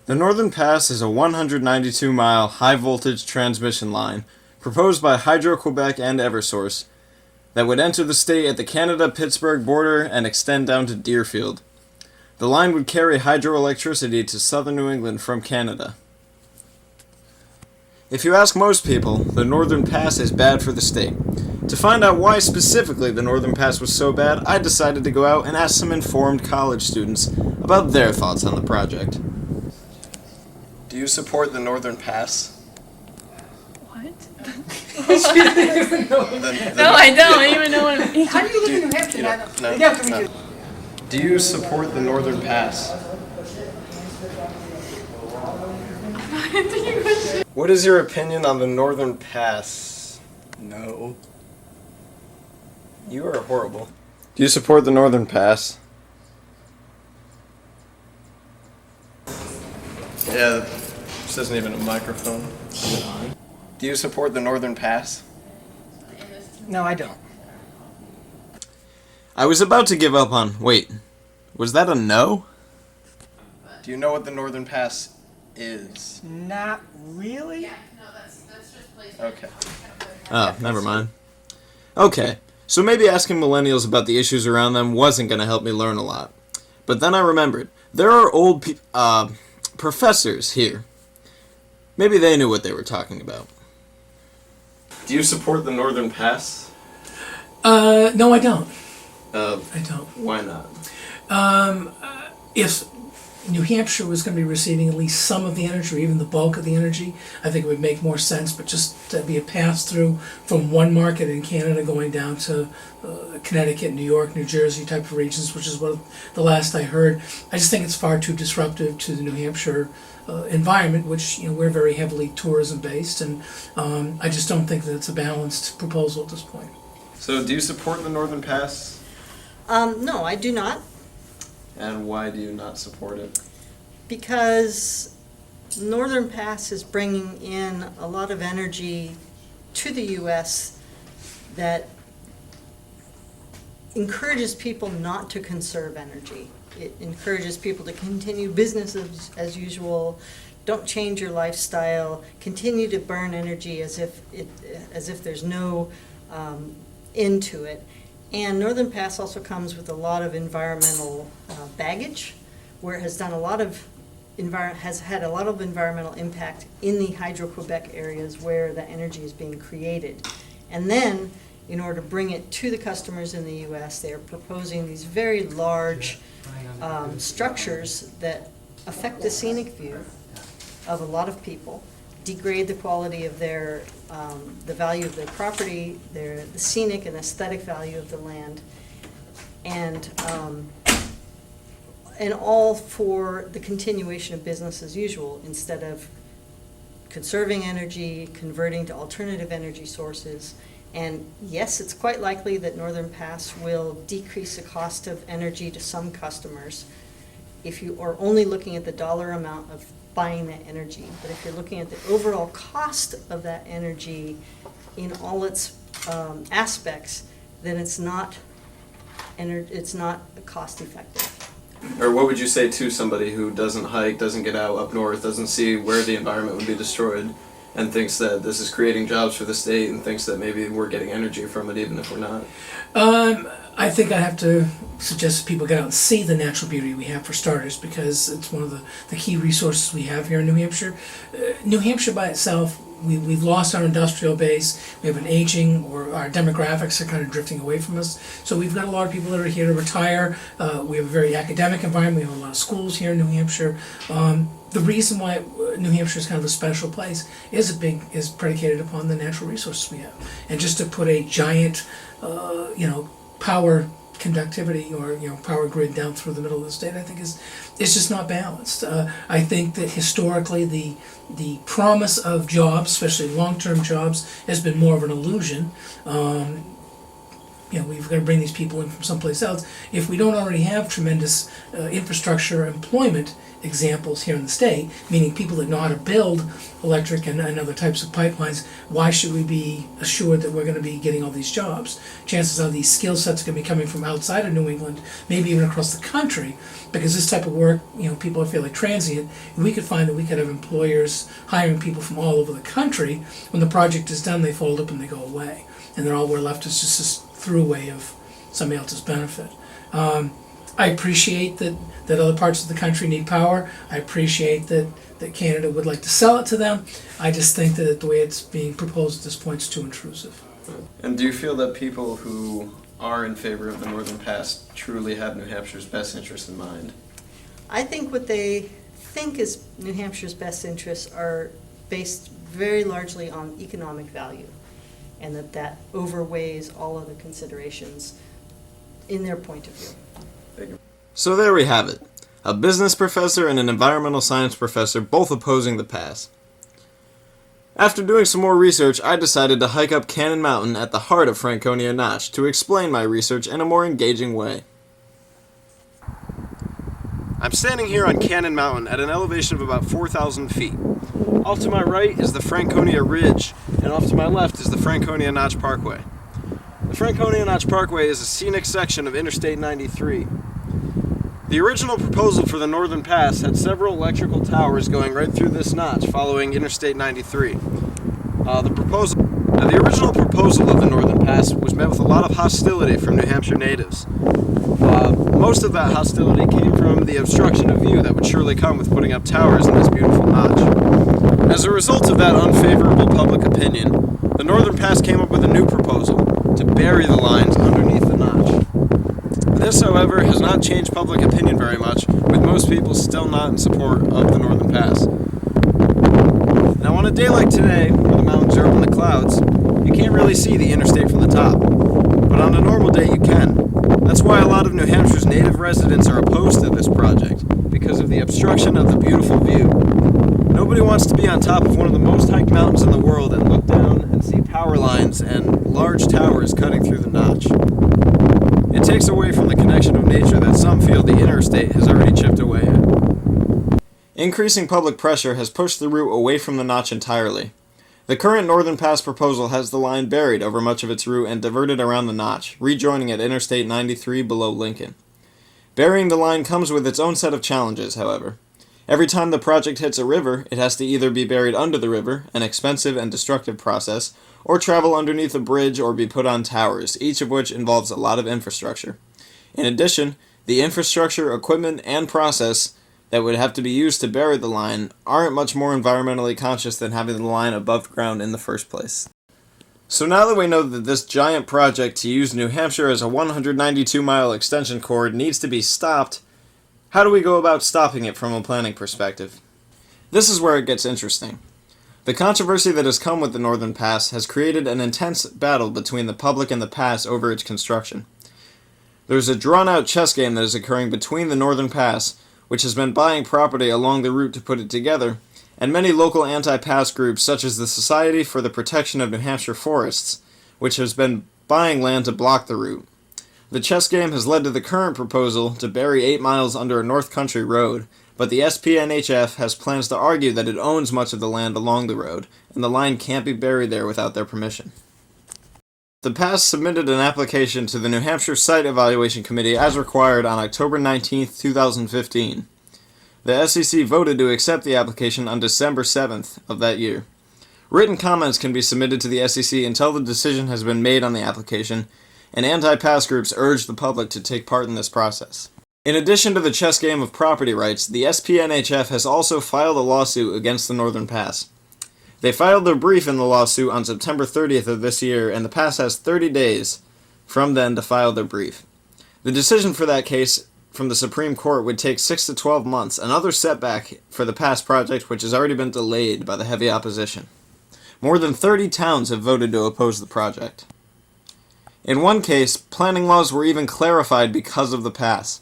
The Northern Pass is a 192-mile high-voltage transmission line proposed by Hydro-Quebec and Eversource that would enter the state at the Canada-Pittsburgh border and extend down to Deerfield. The line would carry hydroelectricity to southern New England from Canada. If you ask most people, the Northern Pass is bad for the state. To find out why specifically the Northern Pass was so bad, I decided to go out and ask some informed college students about their thoughts on the project. Do you support the Northern Pass? What? No, I don't even know what. How do you live in New Hampshire? Do you support the Northern Pass? What is your opinion on the Northern Pass? No. You are horrible. Do you support the Northern Pass? Yeah, this isn't even a microphone. Do you support the Northern Pass? No, I don't. I was about to give up on... Wait, was that a no? Do you know what the Northern Pass is? Not really? No, that's just place. Okay. Oh, never mind. Okay, so maybe asking millennials about the issues around them wasn't going to help me learn a lot. But then I remembered, there are old professors here. Maybe they knew what they were talking about. Do you support the Northern Pass? No, I don't. I don't. Why not? If New Hampshire was going to be receiving at least some of the energy, or even the bulk of the energy, I think it would make more sense. But just to be a pass-through from one market in Canada going down to Connecticut, New York, New Jersey type of regions, which is what the last I heard, I just think it's far too disruptive to the New Hampshire environment, which we're very heavily tourism-based, and I just don't think that it's a balanced proposal at this point. So do you support the Northern Pass? No, I do not, And why do you not support it? because Northern Pass is bringing in a lot of energy to the U.S. that encourages people not to conserve energy. It encourages people to continue business as usual, don't change your lifestyle, continue to burn energy as if there's no end to it. And Northern Pass also comes with a lot of environmental baggage, where it has done a lot of has had a lot of environmental impact in the Hydro-Quebec areas where the energy is being created. And then, in order to bring it to the customers in the U.S., they are proposing these very large structures that affect the scenic view of a lot of people, degrade the quality of their, the value of their property, the scenic and aesthetic value of the land, and all for the continuation of business as usual, instead of conserving energy, converting to alternative energy sources. And yes, it's quite likely that Northern Pass will decrease the cost of energy to some customers if you are only looking at the dollar amount of buying that energy. But if you're looking at the overall cost of that energy in all its aspects, then it's not cost effective. Or what would you say to somebody who doesn't hike, doesn't get out up north, doesn't see where the environment would be destroyed, and thinks that this is creating jobs for the state, and thinks that maybe we're getting energy from it even if we're not? I think I have to suggest that people get out and see the natural beauty we have, for starters, because it's one of the key resources we have here in New Hampshire. New Hampshire by itself, we've lost our industrial base, we have an aging, or our demographics are kind of drifting away from us. So we've got a lot of people that are here to retire. We have a very academic environment, we have a lot of schools here in New Hampshire. The reason why New Hampshire is kind of a special place is predicated upon the natural resources we have. And just to put a giant, power conductivity or power grid down through the middle of the state, I think it's just not balanced. I think that historically the promise of jobs, especially long-term jobs, has been more of an illusion. we've got to bring these people in from someplace else. If we don't already have tremendous infrastructure employment examples here in the state, meaning people that know how to build electric and other types of pipelines, why should we be assured that we're going to be getting all these jobs? Chances are these skill sets are going to be coming from outside of New England, maybe even across the country, because this type of work, people are fairly transient. And we could find that we could have employers hiring people from all over the country. When the project is done, they fold up and they go away. And then all we're left is just this throughway of somebody else's benefit. I appreciate that other parts of the country need power. I appreciate that Canada would like to sell it to them. I just think that the way it's being proposed at this point is too intrusive. And do you feel that people who are in favor of the Northern Pass truly have New Hampshire's best interests in mind? I think what they think is New Hampshire's best interests are based very largely on economic value, and that overweighs all other considerations in their point of view. So there we have it. A business professor and an environmental science professor both opposing the pass. After doing some more research, I decided to hike up Cannon Mountain at the heart of Franconia Notch to explain my research in a more engaging way. I'm standing here on Cannon Mountain at an elevation of about 4,000 feet. Off to my right is the Franconia Ridge, and off to my left is the Franconia Notch Parkway. The Franconia Notch Parkway is a scenic section of Interstate 93. The original proposal for the Northern Pass had several electrical towers going right through this notch following Interstate 93. The original proposal of the Northern Pass was met with a lot of hostility from New Hampshire natives. Most of that hostility came from the obstruction of view that would surely come with putting up towers in this beautiful notch. As a result of that unfavorable public opinion, the Northern Pass came up with a new proposal to bury the lines underneath the notch. This, however, has not changed public opinion very much, with most people still not in support of the Northern Pass. Now, on a day like today, where the mountains are up in the clouds, you can't really see the interstate from the top. But on a normal day, you can. That's why a lot of New Hampshire's native residents are opposed to this project, because of the obstruction of the beautiful view. Nobody wants to be on top of one of the most hiked mountains in the world and look down and see power lines and large towers cutting through the notch. It takes away from the connection of nature that some feel the interstate has already chipped away at. Increasing public pressure has pushed the route away from the notch entirely. The current Northern Pass proposal has the line buried over much of its route and diverted around the notch, rejoining at Interstate 93 below Lincoln. Burying the line comes with its own set of challenges, however. Every time the project hits a river, it has to either be buried under the river, an expensive and destructive process, or travel underneath a bridge or be put on towers, each of which involves a lot of infrastructure. In addition, the infrastructure, equipment, and process that would have to be used to bury the line aren't much more environmentally conscious than having the line above ground in the first place. So now that we know that this giant project to use New Hampshire as a 192-mile extension cord needs to be stopped, how do we go about stopping it from a planning perspective? This is where it gets interesting. The controversy that has come with the Northern Pass has created an intense battle between the public and the pass over its construction. There's a drawn-out chess game that is occurring between the Northern Pass, which has been buying property along the route to put it together, and many local anti-pass groups such as the Society for the Protection of New Hampshire Forests, which has been buying land to block the route. The chess game has led to the current proposal to bury 8 miles under a North Country road, but the SPNHF has plans to argue that it owns much of the land along the road, and the line can't be buried there without their permission. The pass submitted an application to the New Hampshire Site Evaluation Committee as required on October 19, 2015. The SEC voted to accept the application on December 7th of that year. Written comments can be submitted to the SEC until the decision has been made on the application, and anti-pass groups urge the public to take part in this process. In addition to the chess game of property rights, the SPNHF has also filed a lawsuit against the Northern Pass. They filed their brief in the lawsuit on September 30th of this year, and the pass has 30 days from then to file their brief. The decision for that case from the Supreme Court would take 6 to 12 months, another setback for the pass project which has already been delayed by the heavy opposition. More than 30 towns have voted to oppose the project. In one case, planning laws were even clarified because of the pass.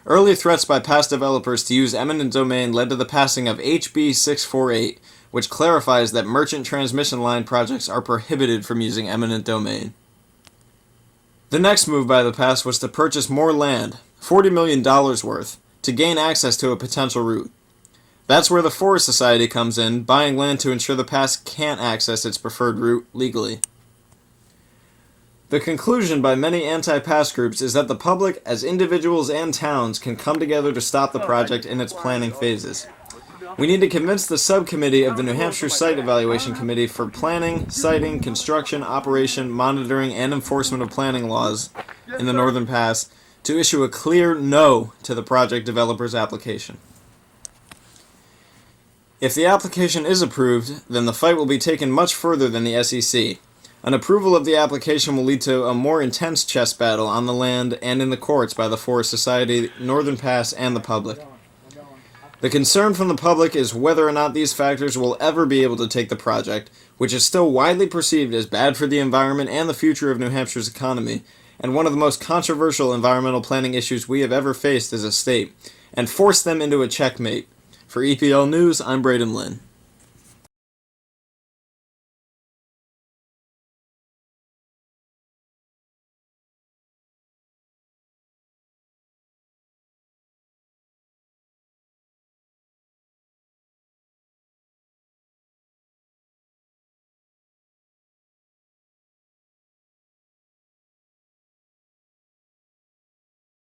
Early threats by pass developers to use eminent domain led to the passing of HB 648, which clarifies that merchant transmission line projects are prohibited from using eminent domain. The next move by the pass was to purchase more land, $40 million worth, to gain access to a potential route. That's where the Forest Society comes in, buying land to ensure the pass can't access its preferred route legally. The conclusion by many anti-pass groups is that the public, as individuals and towns, can come together to stop the project in its planning phases. We need to convince the subcommittee of the New Hampshire Site Evaluation Committee for Planning, Siting, Construction, Operation, Monitoring, and Enforcement of Planning Laws in the Northern Pass to issue a clear no to the project developer's application. If the application is approved, then the fight will be taken much further than the SEC. An approval of the application will lead to a more intense chess battle on the land and in the courts by the Forest Society, Northern Pass, and the public. The concern from the public is whether or not these factors will ever be able to take the project, which is still widely perceived as bad for the environment and the future of New Hampshire's economy, and one of the most controversial environmental planning issues we have ever faced as a state, and force them into a checkmate. For EPL News, I'm Braden Lynn.